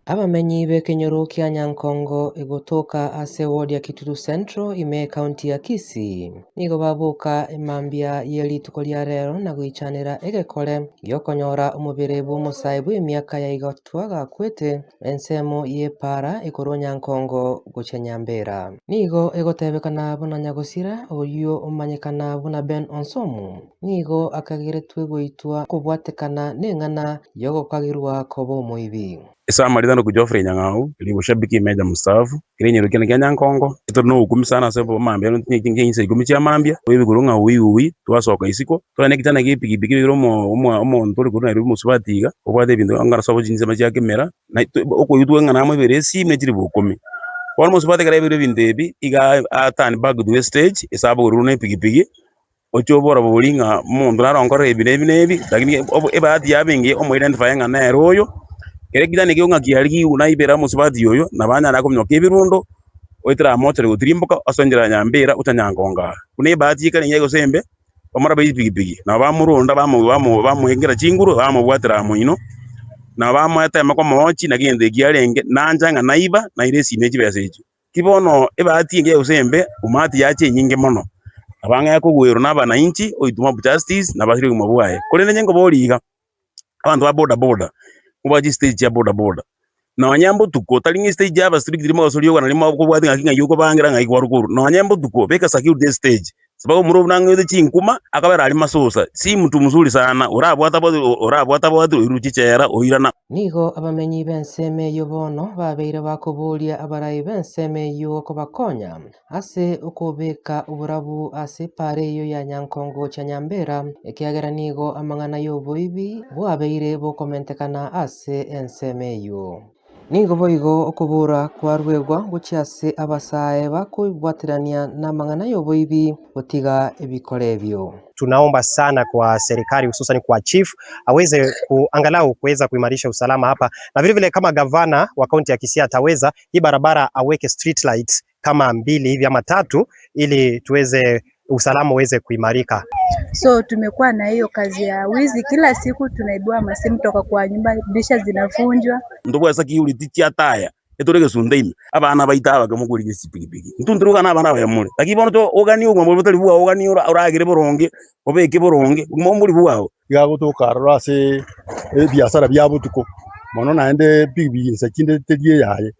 Abamenyi b'Ekenyoro kia Nyankongo egotoka ase ward ya Kitutu Central ime county ya Kisii nigo babuka emambia yerituko ria rero na gwichanira egekore giokonyora omubere bw'omusayi bw'emiaka ya igatwa gakwete ensemo yepara ekoro Nyankongo gocha Nyambera nigo egotebekana buna Nyagosira oyo omanyekana buna Ben Onsomu nigo akageretwe goitwa kobwatekana neng'ana yogokagirwa koba omoibi. Isamarithano ku Geoffrey Nyang'au ili gushabiki meja mstaafu ili nyirukene kya Nyankongo ito no ukumi sana sebo mambia nkinse ikumi cha mambia wewe gurunga uwi twasoka isiko twene kitana gipigipigi romo ntoli kuruna iri musubatiga obwate bintu angara sabo jinse machi akemera na oko yutu ngana mo bere si metri bukumi kwa musubatiga rebe bindebi iga atani back to stage isabo guruna ipigipigi ochobora bolinga mundu narongore ebinebi lakini ebati yabingi omo identify ngana eroyo kere kitane kionga kiarigi unaibera musubati yoyo nabanya nakomnyoka ebirundo oitira motere gutirimbuka asonjera Nyambera utanyangonga kune bahati kale nyego sembe omara bigipigi na bamurunda bamuengera chinguru bamubwatira muino na bamwata makwa mochi na gende giarenge nanjanga naiba na iresi nechi besecho kibono ebahati ngego sembe umati yache nyinge mono abanga yakugwero nabana inchi oituma justice na basiri kumabwaye kole nyengo boliga abantu ba boda ubaji stage ya boda na wanyambo tuko talingi stage ya strict dirimo osoliyo kana limo kubwati ngakinga yuko bangira ngai kwarukuru na wanyambo tuko beka security stage sababu muro nango chinkuma akabera ali masosa si mtu mzuri sana urabwata bwatu iruchichera oirana nigo abamenyi b'enseme yobono babeire bakobulia abarayi b'enseme yo kobakonya ase okobeka oburabu ase pare yo ya Nyankongo cha Nyambera ekiagera nigo amang'ana y'oboibi bwabeire bokomentekana ase enseme yo nigo boigo okubura kwarwegwa guchiase abasae bakubwatirania na mang'ana y'oboibi gotiga ebikore ebyo. Tunaomba sana kwa serikali hususan kwa chief aweze angalau kuweza kuimarisha usalama hapa, na vile vile kama gavana wa kaunti ya Kisii ataweza hii barabara aweke street lights kama 2 hivi ama 3 ili tuweze usalama uweze kuimarika. So tumekuwa na hiyo kazi ya wizi, kila siku tunaibua masimu toka kwa nyumba, disha zinavunjwa. Ndogo saki uli titia taya etorege sundeime abana baitaba kamuguri gisipigipigi ntundruka na abana bayamure lakini to ogani ugombo botali bwa ogani uragire boronge obeke boronge umomburi bwao igagutuka rase biasara byabutuko mono naende pigipigi nsakinde tedie yaye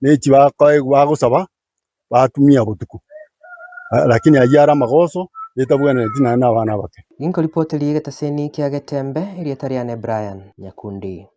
nechi bagusaba batumia butuko lakini ajara magoso etabwana tina na abana bake inko ripoti ligetaseni kia Getembe ilietariane Brian Nyakundi.